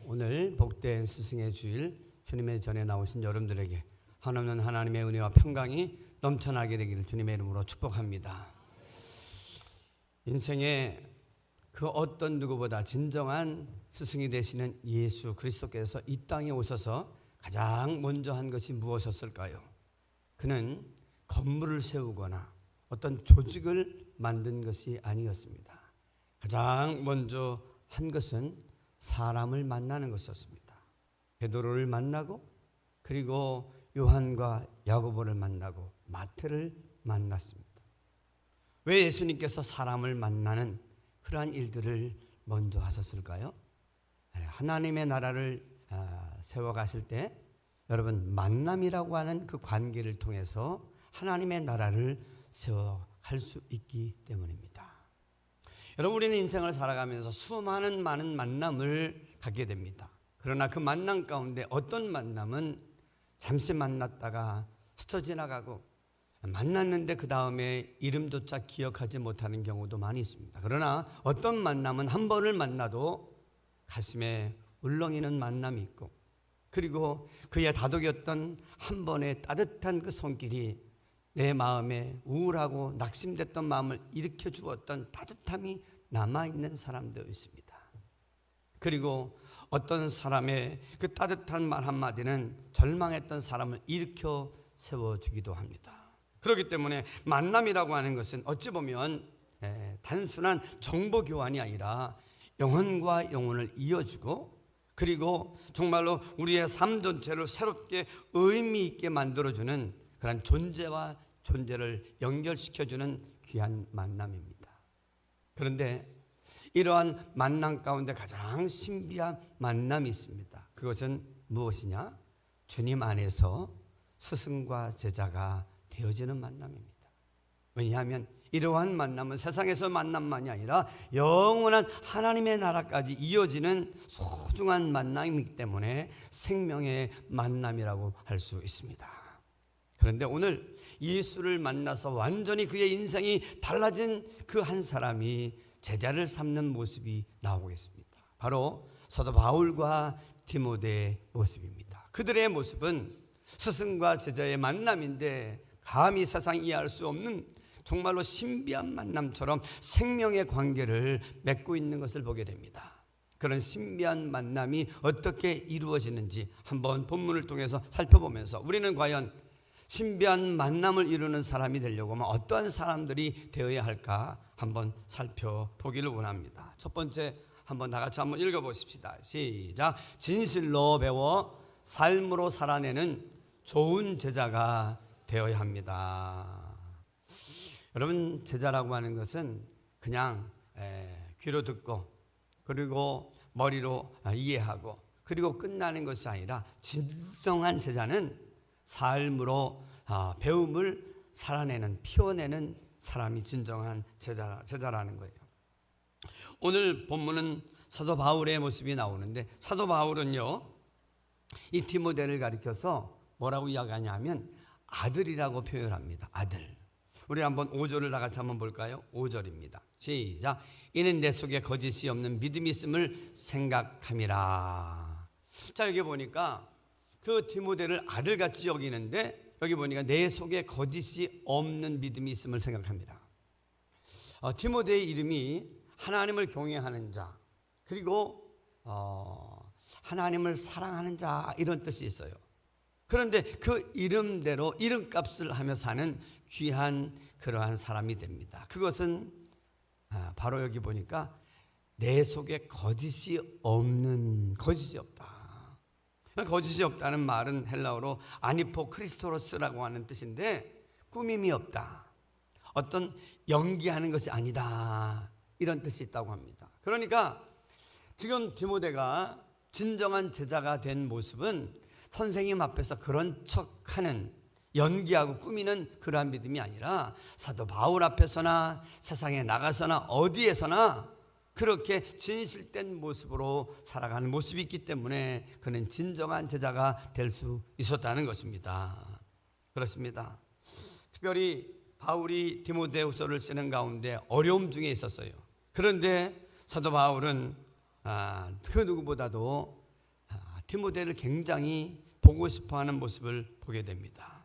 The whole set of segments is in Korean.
오늘 복된 스승의 주일 주님의 전에 나오신 여러분들에게 한없는 하나님의 은혜와 평강이 넘쳐나게 되기를 주님의 이름으로 축복합니다. 인생에 그 어떤 누구보다 진정한 스승이 되시는 예수 그리스도께서 이 땅에 오셔서 가장 먼저 한 것이 무엇이었을까요? 그는 건물을 세우거나 어떤 조직을 만든 것이 아니었습니다. 가장 먼저 한 것은 사람을 만나는 것이었습니다. 베드로를 만나고 그리고 요한과 야고보를 만나고 마태를 만났습니다. 왜 예수님께서 사람을 만나는 그러한 일들을 먼저 하셨을까요? 하나님의 나라를 세워가실 때 여러분 만남이라고 하는 그 관계를 통해서 하나님의 나라를 세워갈 수 있기 때문입니다. 여러분 우리는 인생을 살아가면서 수많은 많은 만남을 갖게 됩니다. 그러나 그 만남 가운데 어떤 만남은 잠시 만났다가 스쳐 지나가고 만났는데 그 다음에 이름조차 기억하지 못하는 경우도 많이 있습니다. 그러나 어떤 만남은 한 번을 만나도 가슴에 울렁이는 만남이 있고 그리고 그의 다독였던 한 번의 따뜻한 그 손길이 내 마음에 우울하고 낙심됐던 마음을 일으켜 주었던 따뜻함이 남아있는 사람도 있습니다. 그리고 어떤 사람의 그 따뜻한 말 한마디는 절망했던 사람을 일으켜 세워주기도 합니다. 그렇기 때문에 만남이라고 하는 것은 어찌 보면 단순한 정보 교환이 아니라 영혼과 영혼을 이어주고 그리고 정말로 우리의 삶 전체를 새롭게 의미 있게 만들어주는 그런 존재와 존재를 연결시켜주는 귀한 만남입니다. 그런데 이러한 만남 가운데 가장 신비한 만남이 있습니다. 그것은 무엇이냐? 주님 안에서 스승과 제자가 되어지는 만남입니다. 왜냐하면 이러한 만남은 세상에서 만남만이 아니라 영원한 하나님의 나라까지 이어지는 소중한 만남이기 때문에 생명의 만남이라고 할 수 있습니다. 그런데 오늘 예수를 만나서 완전히 그의 인생이 달라진 그 한 사람이 제자를 삼는 모습이 나오고 있습니다. 바로 사도 바울과 디모데의 모습입니다. 그들의 모습은 스승과 제자의 만남인데 감히 세상이 이해할 수 없는 정말로 신비한 만남처럼 생명의 관계를 맺고 있는 것을 보게 됩니다. 그런 신비한 만남이 어떻게 이루어지는지 한번 본문을 통해서 살펴보면서 우리는 과연 신비한 만남을 이루는 사람이 되려고 하면 어떠한 사람들이 되어야 할까 한번 살펴보기를 원합니다. 첫 번째 한번 다 같이 한번 읽어보십시다. 시작. 진실로 배워 삶으로 살아내는 좋은 제자가 되어야 합니다. 여러분 제자라고 하는 것은 그냥 귀로 듣고 그리고 머리로 이해하고 그리고 끝나는 것이 아니라 진정한 제자는 삶으로 배움을 살아내는 피워내는 사람이 진정한 제자라는 거예요. 오늘 본문은 사도 바울의 모습이 나오는데 사도 바울은요 이 디모데를 가리켜서 뭐라고 이야기하냐면 아들이라고 표현합니다. 아들. 우리 한번 5절을 다 같이 한번 볼까요? 5절입니다. 시작. 이는 내 속에 거짓이 없는 믿음이 있음을 생각함이라. 자 여기 보니까 그 디모데를 아들같이 여기는데 여기 보니까 내 속에 거짓이 없는 믿음이 있음을 생각합니다. 디모데의 이름이 하나님을 경외하는 자 그리고 하나님을 사랑하는 자 이런 뜻이 있어요. 그런데 그 이름대로 이름값을 하며 사는 귀한 그러한 사람이 됩니다. 그것은 바로 여기 보니까 내 속에 거짓이 없다. 거짓이 없다는 말은 헬라어로 아니포 크리스토로스라고 하는 뜻인데 꾸밈이 없다. 어떤 연기하는 것이 아니다. 이런 뜻이 있다고 합니다. 그러니까 지금 디모데가 진정한 제자가 된 모습은 선생님 앞에서 그런 척하는 연기하고 꾸미는 그러한 믿음이 아니라 사도 바울 앞에서나 세상에 나가서나 어디에서나 그렇게 진실된 모습으로 살아가는 모습이 있기 때문에 그는 진정한 제자가 될 수 있었다는 것입니다. 그렇습니다. 특별히 바울이 디모데후서를 쓰는 가운데 어려움 중에 있었어요. 그런데 사도 바울은 그 누구보다도 디모데를 굉장히 보고 싶어하는 모습을 보게 됩니다.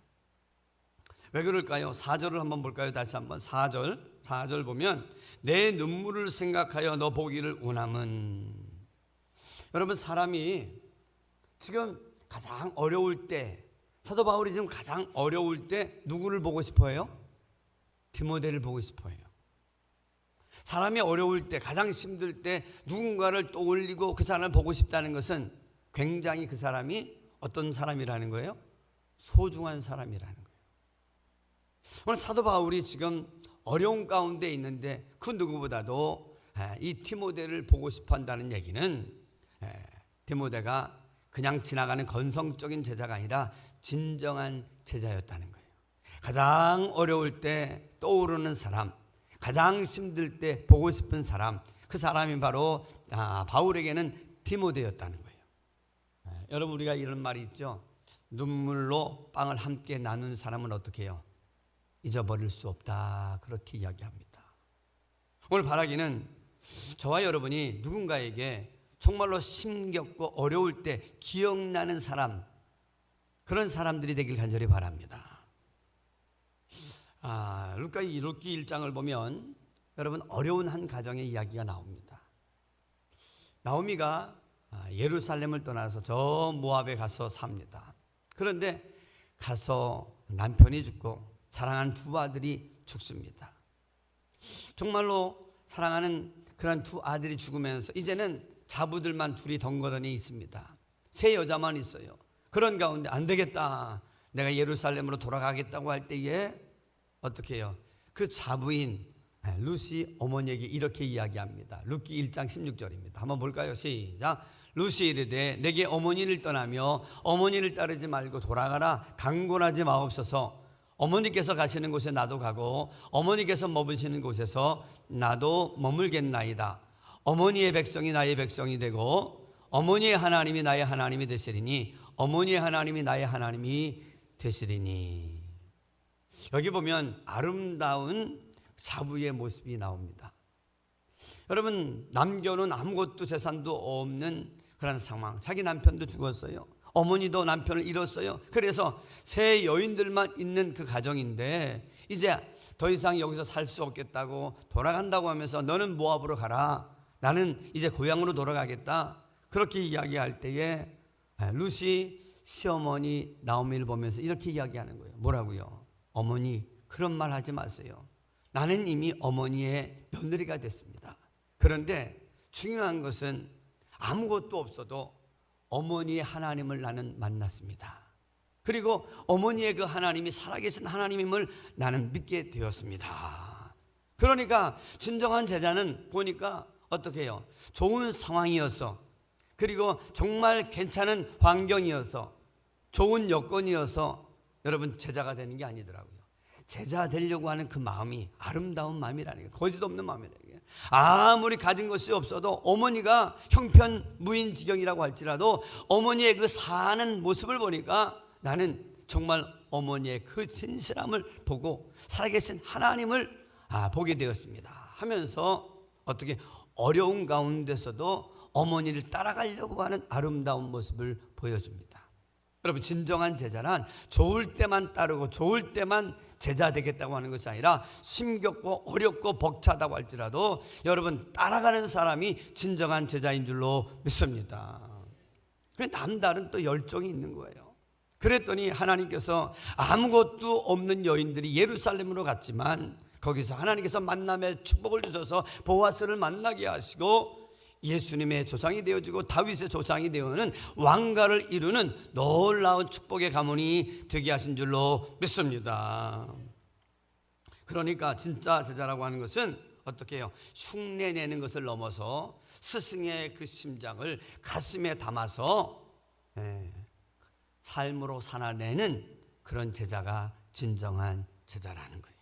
왜 그럴까요? 4절을 한번 볼까요? 다시 한번 4절 보면 내 눈물을 생각하여 너 보기를 원함은. 여러분, 사람이 지금 가장 어려울 때, 사도 바울이 지금 가장 어려울 때 누구를 보고 싶어해요? 디모데를 보고 싶어해요. 사람이 어려울 때, 가장 힘들 때 누군가를 떠올리고 그 사람을 보고 싶다는 것은 굉장히 그 사람이 어떤 사람이라는 거예요? 소중한 사람이라는 거예요. 오늘 사도 바울이 지금 어려운 가운데 있는데 그 누구보다도 이 디모데를 보고 싶어 한다는 얘기는 디모데가 그냥 지나가는 건성적인 제자가 아니라 진정한 제자였다는 거예요. 가장 어려울 때 떠오르는 사람, 가장 힘들 때 보고 싶은 사람, 그 사람이 바로 바울에게는 디모데였다는 거예요. 여러분, 우리가 이런 말이 있죠. 눈물로 빵을 함께 나눈 사람은 어떻게 해요? 잊어버릴 수 없다, 그렇게 이야기합니다. 오늘 바라기는 저와 여러분이 누군가에게 정말로 힘겹고 어려울 때 기억나는 사람, 그런 사람들이 되길 간절히 바랍니다. 룻기 1장을 보면 여러분, 어려운 한 가정의 이야기가 나옵니다. 나오미가 예루살렘을 떠나서 저 모압에 가서 삽니다. 그런데 가서 남편이 죽고 사랑하는 두 아들이 죽습니다. 정말로 사랑하는 그런 두 아들이 죽으면서 이제는 자부들만 둘이 덩그러니 있습니다. 세 여자만 있어요. 그런 가운데 안 되겠다, 내가 예루살렘으로 돌아가겠다고 할 때에 어떻게 해요? 그 자부인 루시 어머니에게 이렇게 이야기합니다. 룻기 1장 16절입니다. 한번 볼까요? 시작. 루시 이르되 내게 어머니를 떠나며 어머니를 따르지 말고 돌아가라. 강권하지 마옵소서. 어머니께서 가시는 곳에 나도 가고 어머니께서 머무시는 곳에서 나도 머물겠나이다. 어머니의 백성이 나의 백성이 되고 어머니의 하나님이 나의 하나님이 되시리니 어머니의 하나님이 나의 하나님이 되시리니. 여기 보면 아름다운 자부의 모습이 나옵니다. 여러분, 남겨놓은 아무것도 재산도 없는 그런 상황, 자기 남편도 죽었어요. 어머니도 남편을 잃었어요. 그래서 세 여인들만 있는 그 가정인데 이제 더 이상 여기서 살 수 없겠다고 돌아간다고 하면서 너는 모압으로 가라, 나는 이제 고향으로 돌아가겠다, 그렇게 이야기할 때에 루시 시어머니 나오미를 보면서 이렇게 이야기하는 거예요. 뭐라고요? 어머니, 그런 말 하지 마세요. 나는 이미 어머니의 며느리가 됐습니다. 그런데 중요한 것은 아무것도 없어도 어머니의 하나님을 나는 만났습니다. 그리고 어머니의 그 하나님이 살아계신 하나님임을 나는 믿게 되었습니다. 그러니까 진정한 제자는 보니까 어떻게 해요? 좋은 상황이어서, 그리고 정말 괜찮은 환경이어서, 좋은 여건이어서 여러분 제자가 되는 게 아니더라고요. 제자 되려고 하는 그 마음이 아름다운 마음이라는 게, 거짓 없는 마음이라는 게. 아무리 가진 것이 없어도 어머니가 형편무인지경이라고 할지라도 어머니의 그 사는 모습을 보니까 나는 정말 어머니의 그 진실함을 보고 살아계신 하나님을 보게 되었습니다 하면서 어떻게 어려운 가운데서도 어머니를 따라가려고 하는 아름다운 모습을 보여줍니다. 여러분, 진정한 제자란 좋을 때만 따르고 좋을 때만 제자 되겠다고 하는 것이 아니라 힘겹고 어렵고 벅차다고 할지라도 여러분 따라가는 사람이 진정한 제자인 줄로 믿습니다. 그런데 남다른 또 열정이 있는 거예요. 그랬더니 하나님께서 아무것도 없는 여인들이 예루살렘으로 갔지만 거기서 하나님께서 만남의 축복을 주셔서 보아스를 만나게 하시고 예수님의 조상이 되어지고 다윗의 조상이 되어는 왕가를 이루는 놀라운 축복의 가문이 되게 하신 줄로 믿습니다. 그러니까 진짜 제자라고 하는 것은 어떻게 해요? 흉내내는 것을 넘어서 스승의 그 심장을 가슴에 담아서 삶으로 살아내는 그런 제자가 진정한 제자라는 거예요.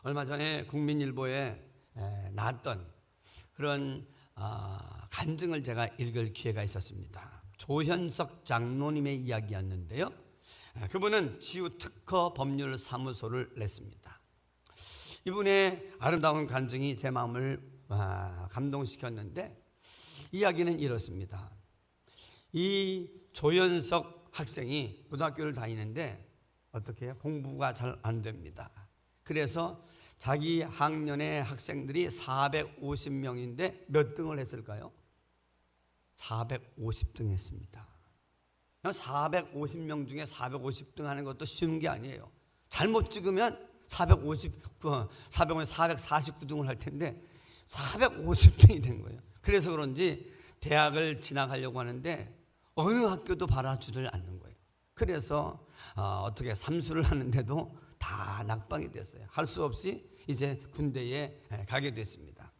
얼마 전에 국민일보에 나왔던 그런 간증을 제가 읽을 기회가 있었습니다. 조현석 장로님의 이야기였는데요. 그분은 지우특허 법률사무소를 냈습니다. 이분의 아름다운 간증이 제 마음을 감동시켰는데 이야기는 이렇습니다. 이 조연석 학생이 고등학교를 다니는데 어떻게 해요? 공부가 잘 안 됩니다. 그래서 자기 학년의 학생들이 450명인데 몇 등을 했을까요? 450등 했습니다. 450명 중에 450등 하는 것도 쉬운 게 아니에요. 잘못 찍으면 449등을 할 텐데 450등이 된 거예요. 그래서 그런지 대학을 진학하려고 하는데 어느 학교도 받아주질 않는 거예요. 그래서 어떻게 삼수를 하는데도 다 낙방이 됐어요. 할 수 없이 이제 군대에 가게 됐습니다.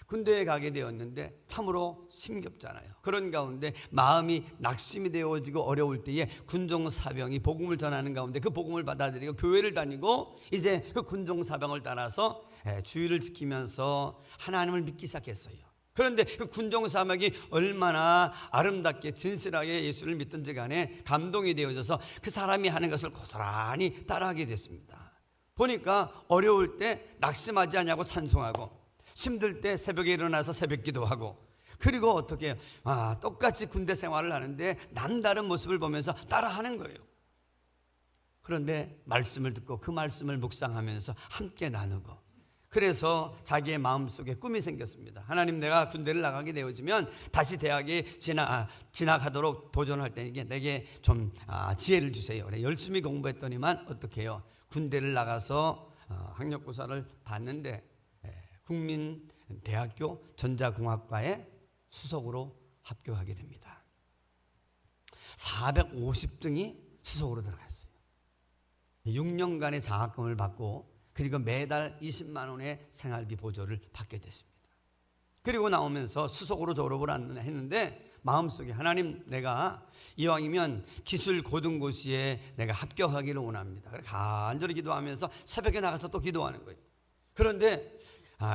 군대에 가게 되었는데 참으로 힘겹잖아요. 그런 가운데 마음이 낙심이 되어지고 어려울 때에 군종사병이 복음을 전하는 가운데 그 복음을 받아들이고 교회를 다니고 이제 그 군종사병을 따라서 주의를 지키면서 하나님을 믿기 시작했어요. 그런데 그 군종사병이 얼마나 아름답게 진실하게 예수를 믿든지 간에 감동이 되어져서 그 사람이 하는 것을 고스란히 따라하게 됐습니다. 보니까 어려울 때 낙심하지 않냐고 찬송하고 힘들 때 새벽에 일어나서 새벽 기도하고 그리고 어떻게 똑같이 군대 생활을 하는데 남다른 모습을 보면서 따라하는 거예요. 그런데 말씀을 듣고 그 말씀을 묵상하면서 함께 나누고 그래서 자기의 마음속에 꿈이 생겼습니다. 하나님, 내가 군대를 나가게 되어지면 다시 대학에 진학하도록 도전할 때 내게 좀 지혜를 주세요. 그래 열심히 공부했더니만 어떻게 해요? 군대를 나가서 학력고사를 봤는데 국민대학교 전자공학과에 수석으로 합격하게 됩니다. 450등이 수석으로 들어갔어요. 6년간의 장학금을 받고 그리고 매달 20만 원의 생활비 보조를 받게 됐습니다. 그리고 나오면서 수석으로 졸업을 했는데 마음속에 하나님, 내가 이왕이면 기술 고등고시에 내가 합격하기를 원합니다. 간절히 기도하면서 새벽에 나가서 또 기도하는 거예요. 그런데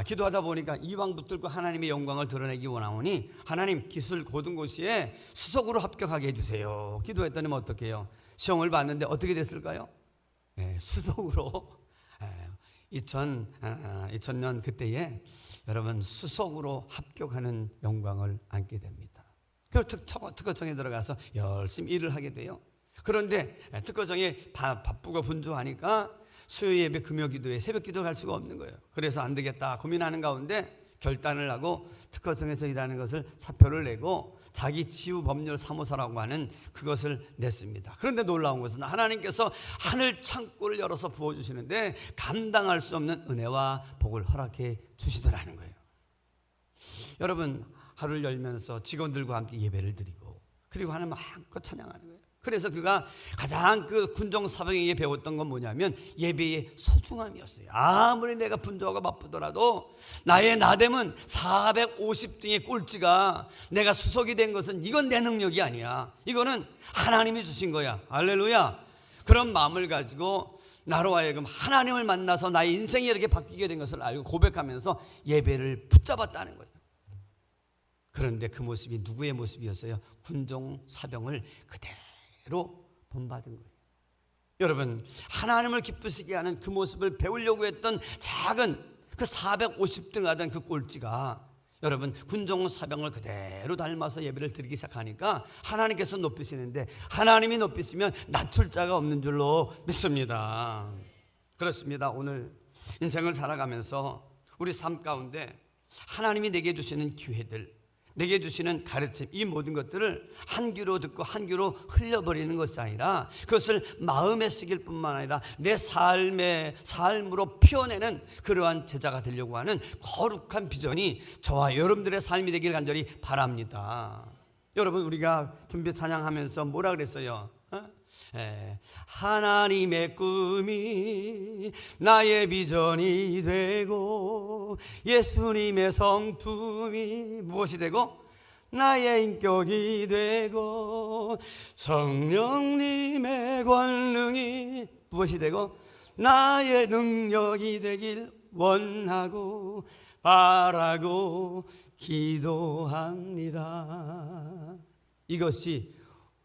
기도하다 보니까 이왕 붙들고 하나님의 영광을 드러내기 원하오니 하나님, 기술 고등고시에 수석으로 합격하게 해주세요. 기도했더니 어떻게 해요? 시험을 봤는데 어떻게 됐을까요? 수석으로 2000년 그때에 여러분 수석으로 합격하는 영광을 안게 됩니다. 그래서 특허청에 들어가서 열심히 일을 하게 돼요. 그런데 특허청에 바쁘고 분주하니까 수요 예배, 금요 기도에 새벽 기도를 할 수가 없는 거예요. 그래서 안 되겠다 고민하는 가운데 결단을 하고 특허청에서 일하는 것을 사표를 내고 자기 치유 법률 사무소라고 하는 그것을 냈습니다. 그런데 놀라운 것은 하나님께서 하늘 창고를 열어서 부어주시는데 감당할 수 없는 은혜와 복을 허락해 주시더라는 거예요. 여러분, 하루를 열면서 직원들과 함께 예배를 드리고 그리고 하나님 마음껏 찬양하는 거예요. 그래서 그가 가장 그 군종사병에게 배웠던 건 뭐냐면 예배의 소중함이었어요. 아무리 내가 분주하고 바쁘더라도 나의 나됨은 450등의 꼴찌가 내가 수석이 된 것은 이건 내 능력이 아니야. 이거는 하나님이 주신 거야. 할렐루야. 그런 마음을 가지고 나로 하여금 하나님을 만나서 나의 인생이 이렇게 바뀌게 된 것을 알고 고백하면서 예배를 붙잡았다는 거예요. 그런데 그 모습이 누구의 모습이었어요? 군종사병을 그대로 본받은 거예요. 여러분, 하나님을 기쁘시게 하는 그 모습을 배우려고 했던 작은 그 450등 하던 그 꼴찌가 여러분 군종사병을 그대로 닮아서 예배를 드리기 시작하니까 하나님께서 높이시는데 하나님이 높이시면 낮출 자가 없는 줄로 믿습니다. 그렇습니다. 오늘 인생을 살아가면서 우리 삶 가운데 하나님이 내게 주시는 기회들, 내게 주시는 가르침, 이 모든 것들을 한 귀로 듣고 한 귀로 흘려버리는 것이 아니라 그것을 마음에 새길 뿐만 아니라 내 삶으로 피워내는 그러한 제자가 되려고 하는 거룩한 비전이 저와 여러분들의 삶이 되길 간절히 바랍니다. 여러분, 우리가 준비 찬양하면서 뭐라 그랬어요? 하나님의 꿈이 나의 비전이 되고 예수님의 성품이 무엇이 되고 나의 인격이 되고 성령님의 권능이 무엇이 되고 나의 능력이 되길 원하고 바라고 기도합니다. 이것이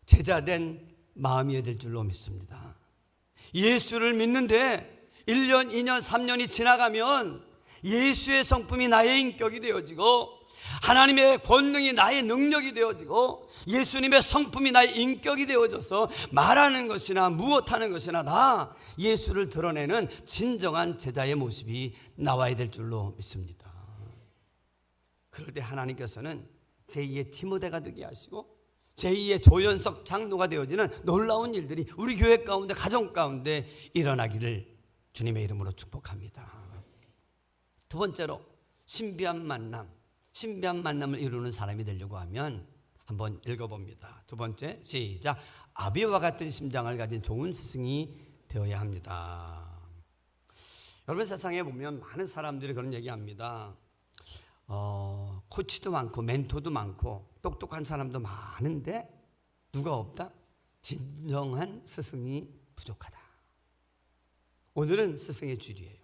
제자된 마음이어야 될 줄로 믿습니다. 예수를 믿는데 1년, 2년, 3년이 지나가면 예수의 성품이 나의 인격이 되어지고 하나님의 권능이 나의 능력이 되어지고 예수님의 성품이 나의 인격이 되어져서 말하는 것이나 무엇하는 것이나 다 예수를 드러내는 진정한 제자의 모습이 나와야 될 줄로 믿습니다. 그럴 때 하나님께서는 제2의 디모데가 되게 하시고 제2의 조연석 장로가 되어지는 놀라운 일들이 우리 교회 가운데, 가정 가운데 일어나기를 주님의 이름으로 축복합니다. 두 번째로 신비한 만남을 이루는 사람이 되려고 하면 한번 읽어봅니다. 두 번째, 시작. 아비와 같은 심장을 가진 좋은 스승이 되어야 합니다. 여러분, 세상에 보면 많은 사람들이 그런 얘기합니다. 코치도 많고 멘토도 많고 똑똑한 사람도 많은데 누가 없다? 진정한 스승이 부족하다. 오늘은 스승의 주일이에요.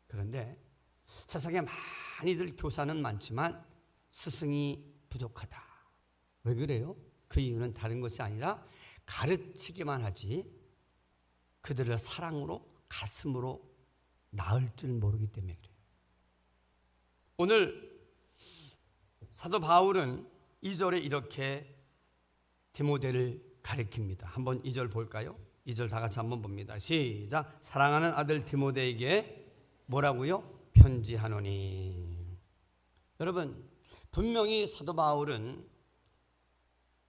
그런데 세상에 많이들 교사는 많지만 스승이 부족하다. 왜 그래요? 그 이유는 다른 것이 아니라 가르치기만 하지 그들을 사랑으로, 가슴으로 낳을 줄 모르기 때문에 그래요. 오늘 사도 바울은 2절에 이렇게 디모데를 가리킵니다. 한번 2절 볼까요? 2절 다 같이 한번 봅니다. 시작. 사랑하는 아들 디모데에게 뭐라고요? 편지하노니. 여러분, 분명히 사도 바울은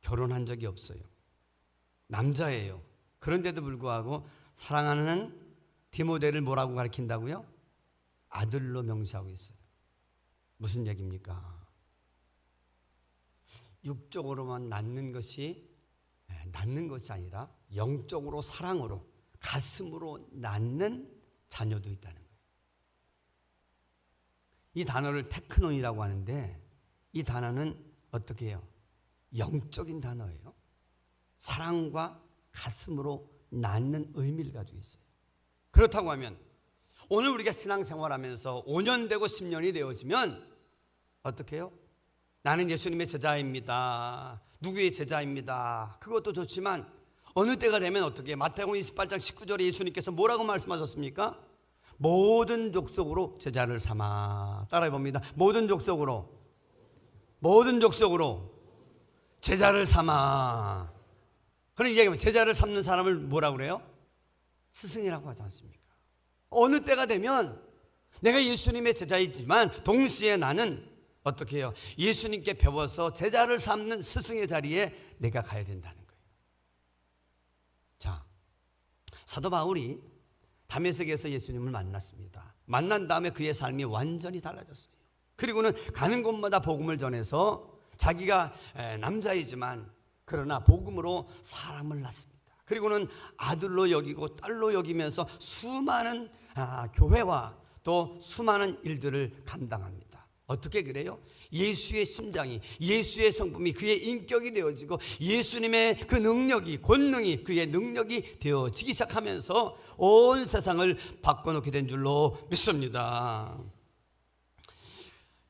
결혼한 적이 없어요. 남자예요. 그런데도 불구하고 사랑하는 디모데를 뭐라고 가리킨다고요? 아들로 명시하고 있어요. 무슨 얘기입니까? 육적으로만 낳는 것이 아니라 영적으로, 사랑으로, 가슴으로 낳는 자녀도 있다는 거예요. 이 단어를 테크논이라고 하는데 이 단어는 어떻게 해요? 영적인 단어예요. 사랑과 가슴으로 낳는 의미를 가지고 있어요. 그렇다고 하면 오늘 우리가 신앙생활하면서 5년 되고 10년이 되어지면 어떻게 해요? 나는 예수님의 제자입니다. 누구의 제자입니다. 그것도 좋지만 어느 때가 되면 어떻게 해요? 마태복음 28장 19절에 예수님께서 뭐라고 말씀하셨습니까? 모든 족속으로 제자를 삼아. 따라해 봅니다. 모든 족속으로 제자를 삼아. 그런 이야기하면 제자를 삼는 사람을 뭐라고 그래요? 스승이라고 하지 않습니까? 어느 때가 되면 내가 예수님의 제자이지만 동시에 나는 어떻게 해요? 예수님께 배워서 제자를 삼는 스승의 자리에 내가 가야 된다는 거예요. 자, 사도 바울이 다메섹에서 예수님을 만났습니다. 만난 다음에 그의 삶이 완전히 달라졌어요. 그리고는 가는 곳마다 복음을 전해서 자기가 남자이지만 그러나 복음으로 사람을 낳습니다. 그리고는 아들로 여기고 딸로 여기면서 수많은 교회와 또 수많은 일들을 감당합니다. 어떻게 그래요? 예수의 심장이, 예수의 성품이 그의 인격이 되어지고 예수님의 그 능력이, 권능이 그의 능력이 되어지기 시작하면서 온 세상을 바꿔놓게 된 줄로 믿습니다.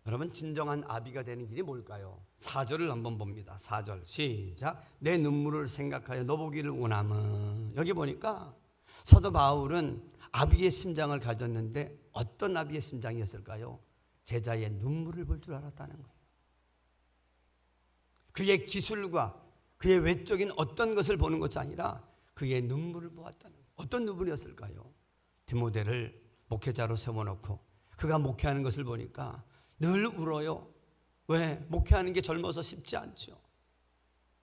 여러분, 진정한 아비가 되는 길이 뭘까요? 4절을 한번 봅니다. 4절 시작. 내 눈물을 생각하여 너 보기를 원함은. 여기 보니까 사도 바울은 아비의 심장을 가졌는데 어떤 아비의 심장이었을까요? 제자의 눈물을 볼 줄 알았다는 거예요. 그의 기술과 그의 외적인 어떤 것을 보는 것이 아니라 그의 눈물을 보았다는 거예요. 어떤 눈물이었을까요? 디모데를 목회자로 세워놓고 그가 목회하는 것을 보니까 늘 울어요. 왜? 목회하는 게 젊어서 쉽지 않죠.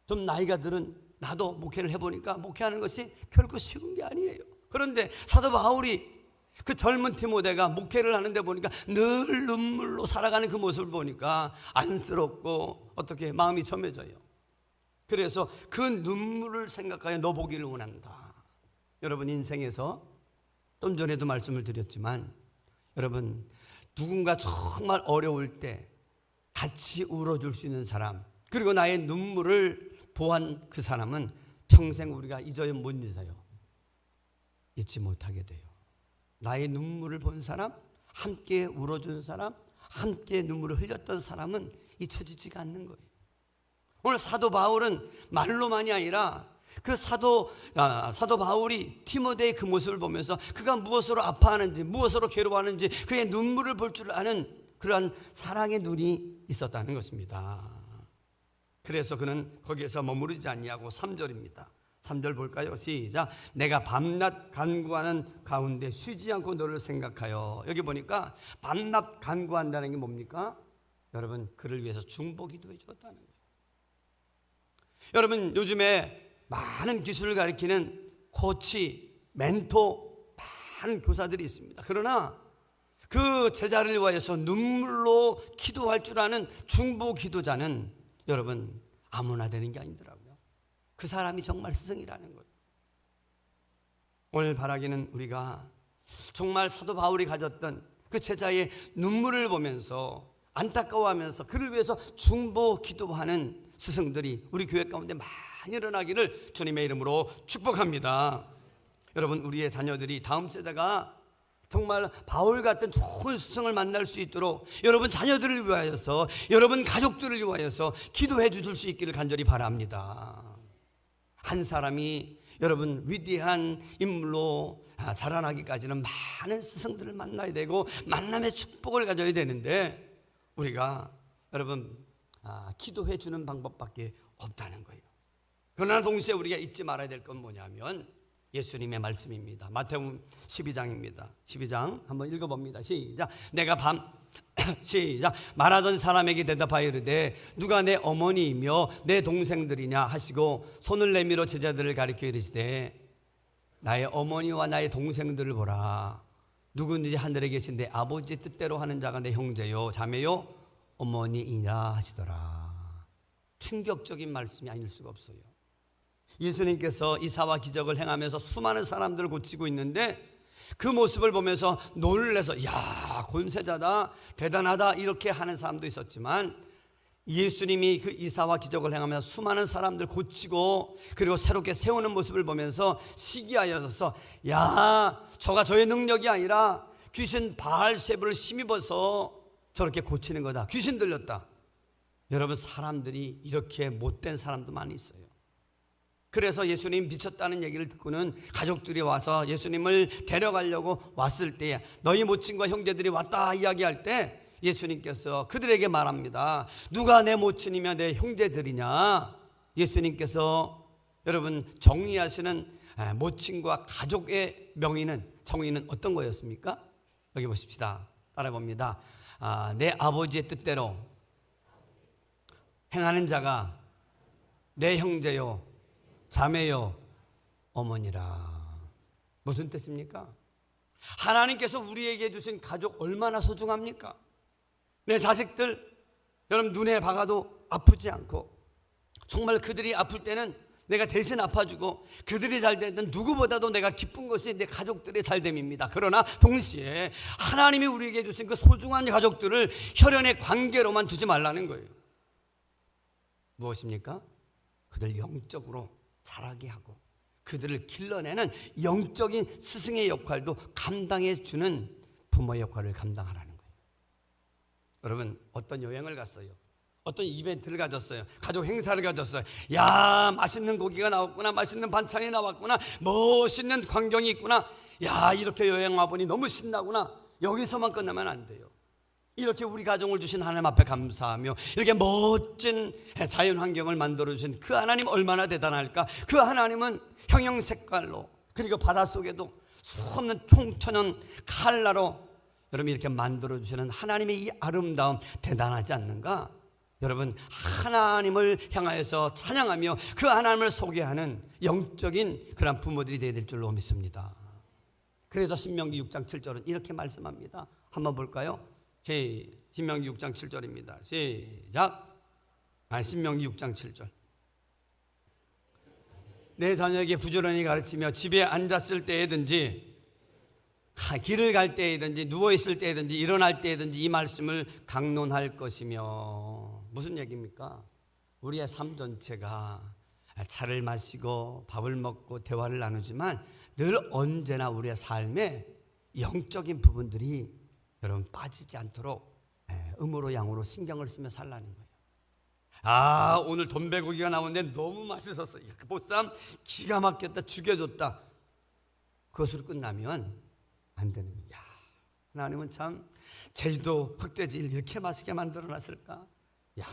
좀 나이가 들은 나도 목회를 해보니까 목회하는 것이 결코 쉬운 게 아니에요. 그런데 사도 바울이 그 젊은 디모데가 목회를 하는데 보니까 늘 눈물로 살아가는 그 모습을 보니까 안쓰럽고 어떻게 마음이 점해져요. 그래서 그 눈물을 생각하여 너 보기를 원한다. 여러분, 인생에서 좀 전에도 말씀을 드렸지만 여러분, 누군가 정말 어려울 때 같이 울어줄 수 있는 사람, 그리고 나의 눈물을 보한 그 사람은 평생 우리가 잊어요, 못 잊어요? 잊지 못하게 돼요. 나의 눈물을 본 사람, 함께 울어준 사람, 함께 눈물을 흘렸던 사람은 잊혀지지가 않는 거예요. 오늘 사도 바울은 말로만이 아니라 그 사도 바울이 디모데의 그 모습을 보면서 그가 무엇으로 아파하는지, 무엇으로 괴로워하는지 그의 눈물을 볼 줄 아는 그러한 사랑의 눈이 있었다는 것입니다. 그래서 그는 거기에서 머무르지 아니하고 3절입니다. 3절 볼까요? 시작. 내가 밤낮 간구하는 가운데 쉬지 않고 너를 생각하여. 여기 보니까 밤낮 간구한다는 게 뭡니까? 여러분, 그를 위해서 중보 기도해 주었다는 거예요. 여러분, 요즘에 많은 기술을 가리키는 코치, 멘토, 많은 교사들이 있습니다. 그러나 그 제자를 위하여서 눈물로 기도할 줄 아는 중보 기도자는 여러분 아무나 되는 게 아니더라고요. 그 사람이 정말 스승이라는 거예요. 오늘 바라기는 우리가 정말 사도 바울이 가졌던 그 제자의 눈물을 보면서 안타까워하면서 그를 위해서 중보 기도하는 스승들이 우리 교회 가운데 많이 일어나기를 주님의 이름으로 축복합니다. 여러분, 우리의 자녀들이 다음 세대가 정말 바울 같은 좋은 스승을 만날 수 있도록 여러분 자녀들을 위하여서, 여러분 가족들을 위하여서 기도해 주실 수 있기를 간절히 바랍니다. 한 사람이 여러분 위대한 인물로 자라나기까지는 많은 스승들을 만나야 되고 만남의 축복을 가져야 되는데 우리가 여러분 기도해 주는 방법밖에 없다는 거예요. 그러나 동시에 우리가 잊지 말아야 될 건 뭐냐면 예수님의 말씀입니다. 마태복음 12장입니다. 12장 한번 읽어봅니다. 시작. 내가 시작. 말하던 사람에게 대답하여 이르되 누가 내 어머니이며 내 동생들이냐 하시고 손을 내밀어 제자들을 가리켜 이르시되 나의 어머니와 나의 동생들을 보라. 누구든지 하늘에 계신 내 아버지 뜻대로 하는 자가 내 형제요 자매요 어머니이라 하시더라. 충격적인 말씀이 아닐 수가 없어요. 예수님께서 이사와 기적을 행하면서 수많은 사람들을 고치고 있는데 그 모습을 보면서 놀라서 야, 권세자다, 대단하다 이렇게 하는 사람도 있었지만 예수님이 그 이사와 기적을 행하면서 수많은 사람들 고치고 그리고 새롭게 세우는 모습을 보면서 시기하여서 야, 저가 저의 능력이 아니라 귀신 바알세부를 힘입어서 저렇게 고치는 거다. 귀신 들렸다. 여러분, 사람들이 이렇게 못된 사람도 많이 있어요. 그래서 예수님 미쳤다는 얘기를 듣고는 가족들이 와서 예수님을 데려가려고 왔을 때 너희 모친과 형제들이 왔다 이야기할 때 예수님께서 그들에게 말합니다. 누가 내 모친이며 내 형제들이냐? 예수님께서 여러분 정의하시는 모친과 가족의 정의는 어떤 거였습니까? 여기 보십시다. 따라봅니다. 내 아버지의 뜻대로 행하는 자가 내 형제요 자매요 어머니라. 무슨 뜻입니까? 하나님께서 우리에게 주신 가족 얼마나 소중합니까? 내 자식들 여러분 눈에 박아도 아프지 않고 정말 그들이 아플 때는 내가 대신 아파주고 그들이 잘 되는 누구보다도 내가 기쁜 것이 내 가족들의 잘됨입니다. 그러나 동시에 하나님이 우리에게 주신 그 소중한 가족들을 혈연의 관계로만 두지 말라는 거예요. 무엇입니까? 그들 영적으로 자라게 하고 그들을 길러내는 영적인 스승의 역할도 감당해 주는 부모의 역할을 감당하라는 거예요. 여러분, 어떤 여행을 갔어요. 어떤 이벤트를 가졌어요. 가족 행사를 가졌어요. 야, 맛있는 고기가 나왔구나, 맛있는 반찬이 나왔구나, 멋있는 광경이 있구나. 야, 이렇게 여행 와보니 너무 신나구나. 여기서만 끝나면 안 돼요. 이렇게 우리 가정을 주신 하나님 앞에 감사하며 이렇게 멋진 자연 환경을 만들어주신 그 하나님 얼마나 대단할까. 그 하나님은 형형색깔로 그리고 바닷속에도 수없는 총천연 칼라로 여러분 이렇게 만들어주시는 하나님의 이 아름다움 대단하지 않는가? 여러분, 하나님을 향하여서 찬양하며 그 하나님을 소개하는 영적인 그런 부모들이 되어야 될 줄로 믿습니다. 그래서 신명기 6장 7절은 이렇게 말씀합니다. 한번 볼까요? 신명기 6장 7절입니다. 시작. 신명기 6장 7절. 내 자녀에게 부지런히 가르치며 집에 앉았을 때에든지 길을 갈 때에든지 누워있을 때에든지 일어날 때에든지 이 말씀을 강론할 것이며. 무슨 얘기입니까? 우리의 삶 전체가 차를 마시고 밥을 먹고 대화를 나누지만 늘 언제나 우리의 삶에 영적인 부분들이 여러분 빠지지 않도록 음으로 양으로 신경을 쓰며 살라는 거예요. 오늘 돈베고기가 나오는데 너무 맛있었어. 보쌈 기가 막혔다, 죽여줬다. 그것으로 끝나면 안 되는 거예요. 하나님은 참 제주도 흑돼지를 이렇게 맛있게 만들어 놨을까? 야,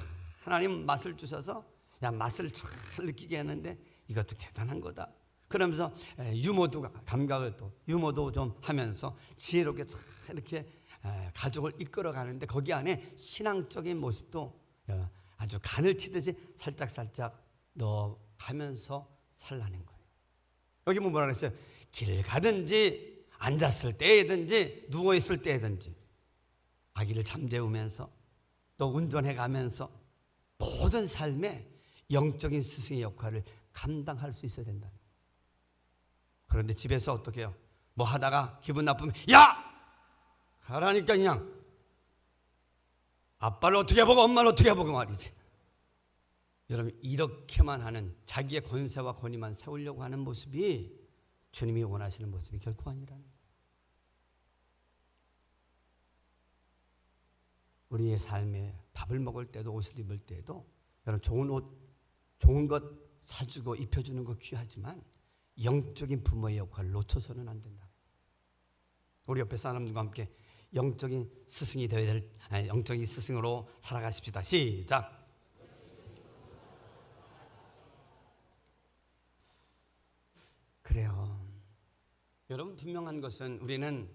하나님 맛을 주셔서 맛을 잘 느끼게 했는데 이것도 대단한 거다. 그러면서 유머도 감각을 또 유머도 좀 하면서 지혜롭게 잘 이렇게 가족을 이끌어 가는데 거기 안에 신앙적인 모습도 아주 간을 치듯이 살짝 넣어가면서 살라는 거예요. 여기 뭐 뭐라 그랬어요? 길 가든지 앉았을 때든지 누워있을 때든지 아기를 잠재우면서 또 운전해 가면서 모든 삶에 영적인 스승의 역할을 감당할 수 있어야 된다. 그런데 집에서 어떻게 해요? 뭐 하다가 기분 나쁘면 야! 가라니까 그냥. 아빠를 어떻게 보고 엄마를 어떻게 보고 말이지. 여러분 이렇게만 하는 자기의 권세와 권위만 세우려고 하는 모습이 주님이 원하시는 모습이 결코 아니라는 거예요. 우리의 삶에 밥을 먹을 때도 옷을 입을 때도 여러분 좋은 옷, 좋은 것 사주고 입혀주는 거 귀하지만 영적인 부모의 역할을 놓쳐서는 안 된다. 우리 옆에 사람들과 함께 영적인 스승이 되어야 될 영적인 스승으로 살아가십시다. 시작. 그래요. 여러분 분명한 것은 우리는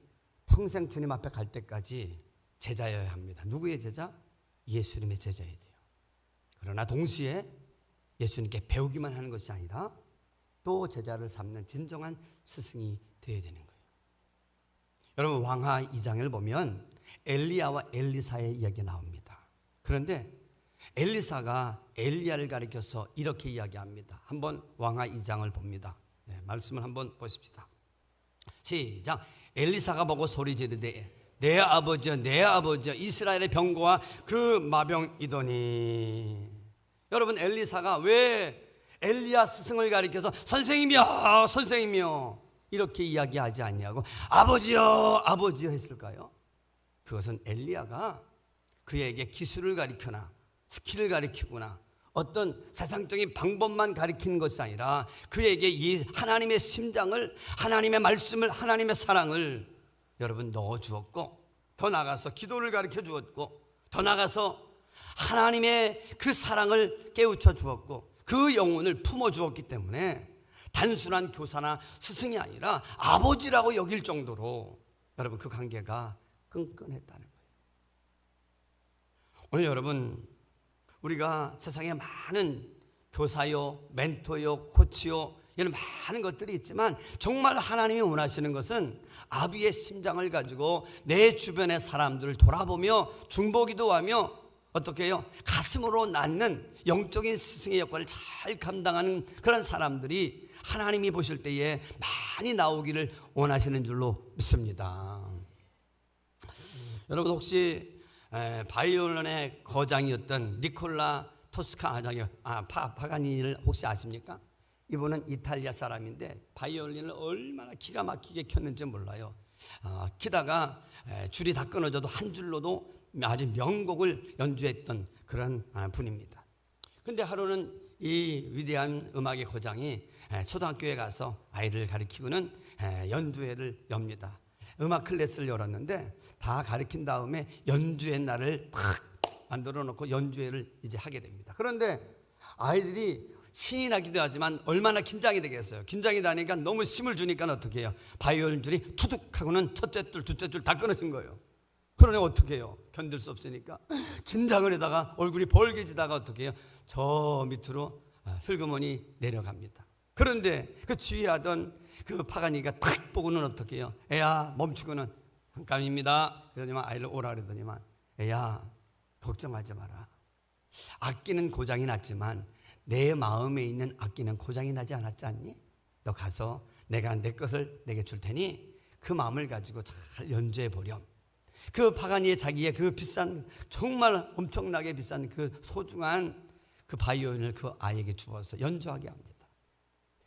평생 주님 앞에 갈 때까지 제자여야 합니다. 누구의 제자? 예수님의 제자여야 돼요. 그러나 동시에 예수님께 배우기만 하는 것이 아니라 또 제자를 삼는 진정한 스승이 되어야 되는 거예요. 여러분 왕하 2장을 보면 엘리야와 엘리사의 이야기가 나옵니다. 그런데 엘리사가 엘리야를 가리켜서 이렇게 이야기합니다. 한번 왕하 2장을 봅니다. 말씀을 한번 보십시다. 시작. 엘리사가 보고 소리 지르되 내 아버지여 내 아버지여 이스라엘의 병거와 그 마병이더니. 여러분 엘리사가 왜 엘리야 스승을 가리켜서 선생님이여 선생님이여 이렇게 이야기하지 않냐고 아버지여 아버지여 했을까요? 그것은 엘리야가 그에게 기술을 가리켜나 스킬을 가리키거나 어떤 세상적인 방법만 가리키는 것이 아니라 그에게 이 하나님의 심장을, 하나님의 말씀을, 하나님의 사랑을 여러분 넣어주었고, 더 나가서 기도를 가르쳐 주었고, 더 나가서 하나님의 그 사랑을 깨우쳐 주었고, 그 영혼을 품어 주었기 때문에 단순한 교사나 스승이 아니라 아버지라고 여길 정도로 여러분 그 관계가 끈끈했다는 거예요. 오늘 여러분 우리가 세상에 많은 교사요, 멘토요, 코치요 이런 많은 것들이 있지만 정말 하나님이 원하시는 것은 아비의 심장을 가지고 내 주변의 사람들을 돌아보며 중보기도하며 어떻게 해요? 가슴으로 낳는 영적인 스승의 역할을 잘 감당하는 그런 사람들이 하나님이 보실 때에 많이 나오기를 원하시는 줄로 믿습니다. 여러분 혹시 바이올린의 거장이었던 니콜라 토스카 파가니니를 혹시 아십니까? 이분은 이탈리아 사람인데 바이올린을 얼마나 기가 막히게 켰는지 몰라요. 키다가 줄이 다 끊어져도 한 줄로도 아주 명곡을 연주했던 그런 분입니다. 근데 하루는 이 위대한 음악의 거장이 초등학교에 가서 아이를 가르치고는 연주회를 엽니다. 음악 클래스를 열었는데 다 가르친 다음에 연주회 날을 탁 만들어 놓고 연주회를 이제 하게 됩니다. 그런데 아이들이 신이 나기도 하지만 얼마나 긴장이 되겠어요. 긴장이 나니까 너무 힘을 주니까 어떻게 해요? 바이올린 줄이 투둑하고는 첫째 줄, 둘째 줄 다 끊어진 거예요. 그러니 어떻게 해요? 견딜 수 없으니까 긴장을 하다가 얼굴이 벌개지다가 어떻게 해요? 저 밑으로 슬그머니 내려갑니다. 그런데 그 지휘하던 그 파가니가 탁 보고는 어떻게 해요? 애야 멈추고는 잠깐입니다. 그러더니만 아이를 오라 그러더니만 애야 걱정하지 마라. 악기는 고장이 났지만 내 마음에 있는 악기는 고장이 나지 않았지 않니? 너 가서 내가 내 것을 내게 줄 테니 그 마음을 가지고 잘 연주해 보렴. 그 파가니의 자기의 그 비싼 정말 엄청나게 비싼 그 소중한 그 바이올린을 그 아이에게 주어서 연주하게 합니다.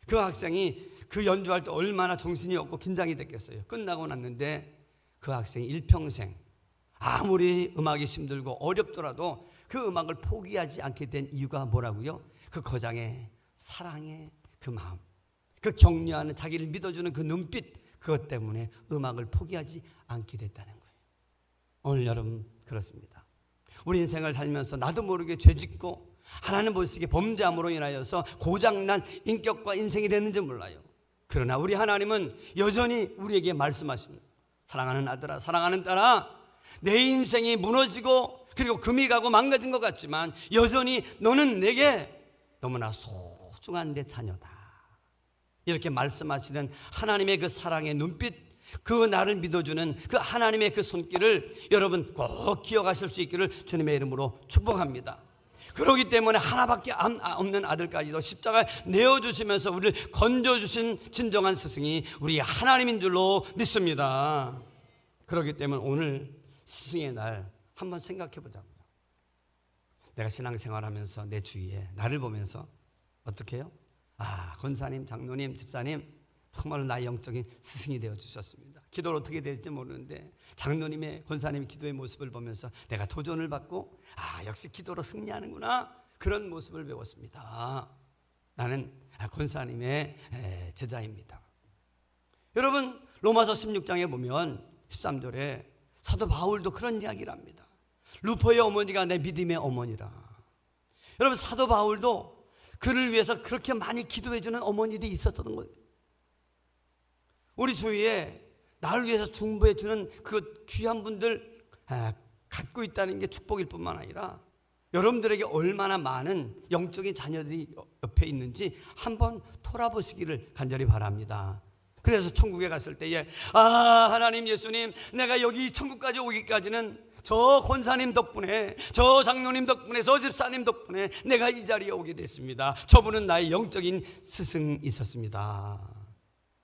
그 학생이 그 연주할 때 얼마나 정신이 없고 긴장이 됐겠어요. 끝나고 났는데 그 학생이 일평생 아무리 음악이 힘들고 어렵더라도 그 음악을 포기하지 않게 된 이유가 뭐라고요? 그 거장의 사랑의 그 마음, 그 격려하는 자기를 믿어주는 그 눈빛, 그것 때문에 음악을 포기하지 않게 됐다는 거예요. 여러분 혹시 바이올린의 거장이 누구예요? 바로 예수님의 제자예요. 그런데 바이올린을 가르치는 사람들은 그 바이올린을 오늘 여러분 그렇습니다. 우리 인생을 살면서 나도 모르게 죄짓고 하나님 보시기에 범죄함으로 인하여서 고장난 인격과 인생이 됐는지 몰라요. 그러나 우리 하나님은 여전히 우리에게 말씀하십니다. 사랑하는 아들아, 사랑하는 딸아, 내 인생이 무너지고 그리고 금이 가고 망가진 것 같지만 여전히 너는 내게 너무나 소중한 내 자녀다. 이렇게 말씀하시는 하나님의 그 사랑의 눈빛, 그 나를 믿어주는 그 하나님의 그 손길을 여러분 꼭 기억하실 수 있기를 주님의 이름으로 축복합니다. 그렇기 때문에 하나밖에 없는 아들까지도 십자가에 내어주시면서 우리를 건져주신 진정한 스승이 우리 하나님인 줄로 믿습니다. 그렇기 때문에 오늘 스승의 날 한번 생각해 보자고요. 내가 신앙생활하면서 내 주위에 나를 보면서 어떻게 해요? 권사님, 장로님, 집사님 정말로 나의 영적인 스승이 되어 주셨습니다. 기도를 어떻게 될지 모르는데 장로님의, 권사님의 기도의 모습을 보면서 내가 도전을 받고 역시 기도로 승리하는구나, 그런 모습을 배웠습니다. 나는 권사님의 제자입니다. 여러분 로마서 16장에 보면 13절에 사도 바울도 그런 이야기를 합니다. 루포의 어머니가 내 믿음의 어머니라. 여러분 사도 바울도 그를 위해서 그렇게 많이 기도해 주는 어머니들이 있었던 거예요. 우리 주위에 나를 위해서 중보해 주는 그 귀한 분들 갖고 있다는 게 축복일 뿐만 아니라 여러분들에게 얼마나 많은 영적인 자녀들이 옆에 있는지 한번 돌아보시기를 간절히 바랍니다. 그래서 천국에 갔을 때에 하나님, 예수님, 내가 여기 천국까지 오기까지는 저 권사님 덕분에, 저 장로님 덕분에, 저 집사님 덕분에 내가 이 자리에 오게 됐습니다. 저분은 나의 영적인 스승이 있었습니다.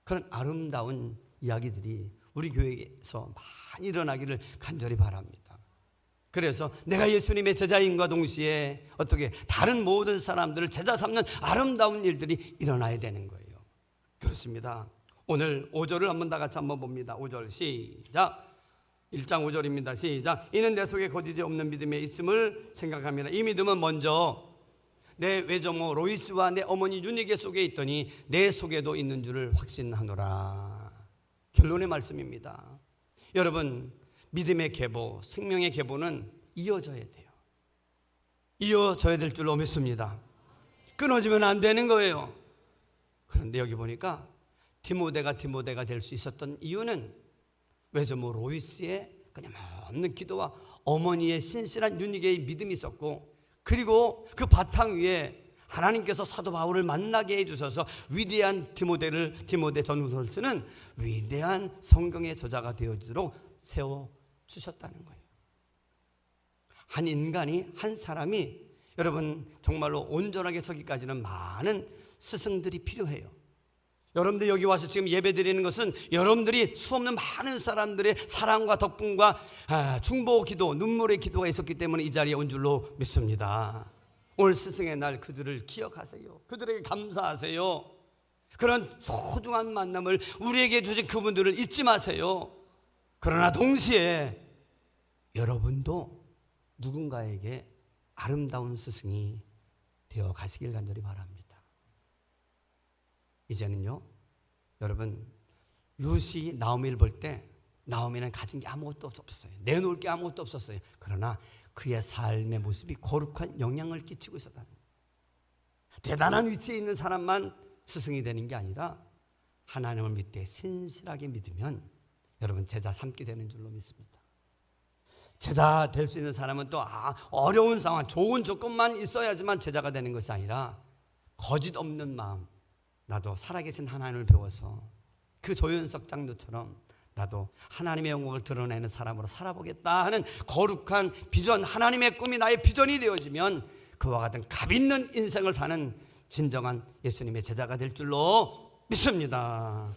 그런 아름다운 이야기들이 우리 교회에서 많이 일어나기를 간절히 바랍니다. 그래서 내가 예수님의 제자인과 동시에 어떻게 다른 모든 사람들을 제자 삼는 아름다운 일들이 일어나야 되는 거예요. 그렇습니다. 오늘 5절을 한번 다 같이 한번 봅니다. 5절 시작. 1장 5절입니다. 시작. 이는 내 속에 거짓이 없는 믿음에 있음을 생각합니다. 이 믿음은 먼저 내 외조모 로이스와 내 어머니 유니게 속에 있더니 내 속에도 있는 줄을 확신하노라. 결론의 말씀입니다. 여러분 믿음의 계보, 생명의 계보는 이어져야 돼요. 이어져야 될 줄로 믿습니다. 끊어지면 안 되는 거예요. 그런데 여기 보니까 디모데가 될 수 있었던 이유는 외조모 로이스의 끊임없는 기도와 어머니의 신실한 유니게의 믿음이 있었고, 그리고 그 바탕 위에 하나님께서 사도 바울을 만나게 해주셔서 위대한 디모데 전후서를 쓰는 위대한 성경의 저자가 되어지도록 세워주셨다는 거예요. 한 인간이, 한 사람이 여러분 정말로 온전하게 서기까지는 많은 스승들이 필요해요. 여러분들 여기 와서 지금 예배 드리는 것은 여러분들이 수없는 많은 사람들의 사랑과 덕분과 중보 기도, 눈물의 기도가 있었기 때문에 이 자리에 온 줄로 믿습니다. 오늘 스승의 날 그들을 기억하세요. 그들에게 감사하세요. 그런 소중한 만남을 우리에게 주신 그분들을 잊지 마세요. 그러나 동시에 여러분도 누군가에게 아름다운 스승이 되어 가시길 간절히 바랍니다. 이제는요, 여러분 루시 나오미를 볼 때 나오미는 가진 게 아무것도 없었어요. 내놓을 게 아무것도 없었어요. 그러나 그의 삶의 모습이 거룩한 영향을 끼치고 있었다는 거예요. 대단한 위치에 있는 사람만 스승이 되는 게 아니라 하나님을 믿되 신실하게 믿으면 여러분 제자 삼게 되는 줄로 믿습니다. 제자 될 수 있는 사람은 또 어려운 상황, 좋은 조건만 있어야지만 제자가 되는 것이 아니라 거짓 없는 마음, 나도 살아계신 하나님을 배워서 그 조윤석 장로처럼 나도 하나님의 영광을 드러내는 사람으로 살아보겠다 하는 거룩한 비전, 하나님의 꿈이 나의 비전이 되어지면 그와 같은 값 있는 인생을 사는 진정한 예수님의 제자가 될 줄로 믿습니다.